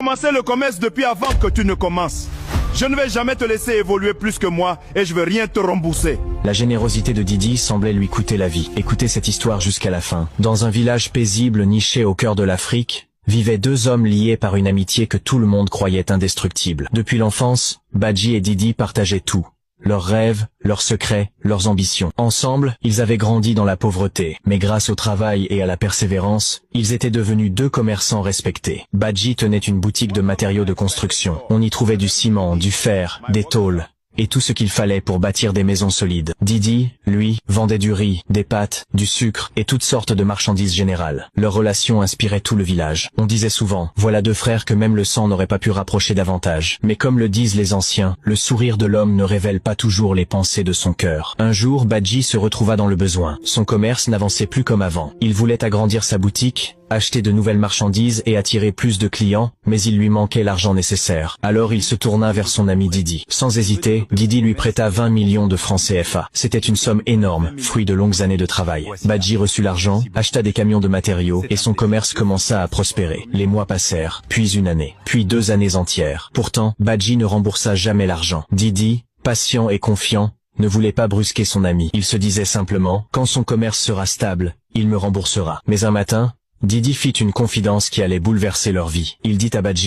Commencé le commerce depuis avant que tu ne commences. Je ne vais jamais te laisser évoluer plus que moi et je veux rien te rembourser. La générosité de Didi semblait lui coûter la vie. Écoutez cette histoire jusqu'à la fin. Dans un village paisible niché au cœur de l'Afrique, vivaient deux hommes liés par une amitié que tout le monde croyait indestructible. Depuis l'enfance, Badji et Didi partageaient tout. Leurs rêves, leurs secrets, leurs ambitions. Ensemble, ils avaient grandi dans la pauvreté, mais grâce au travail et à la persévérance, ils étaient devenus deux commerçants respectés. Badji tenait une boutique de matériaux de construction. On y trouvait du ciment, du fer, des tôles, et tout ce qu'il fallait pour bâtir des maisons solides. Didi, lui, vendait du riz, des pâtes, du sucre et toutes sortes de marchandises générales. Leur relation inspirait tout le village. On disait souvent, voilà deux frères que même le sang n'aurait pas pu rapprocher davantage. Mais comme le disent les anciens, le sourire de l'homme ne révèle pas toujours les pensées de son cœur. Un jour, Badji se retrouva dans le besoin. Son commerce n'avançait plus comme avant. Il voulait agrandir sa boutique, acheter de nouvelles marchandises et attirer plus de clients, mais il lui manquait l'argent nécessaire. Alors il se tourna vers son ami Didi. Sans hésiter, Didi lui prêta 20 millions de francs CFA. C'était une somme énorme, fruit de longues années de travail. Badji reçut l'argent, acheta des camions de matériaux et son commerce commença à prospérer. Les mois passèrent, puis une année, puis 2 années entières. Pourtant, Badji ne remboursa jamais l'argent. Didi, patient et confiant, ne voulait pas brusquer son ami. Il se disait simplement, quand son commerce sera stable, il me remboursera. Mais un matin, Didi fit une confidence qui allait bouleverser leur vie. Il dit à Badji,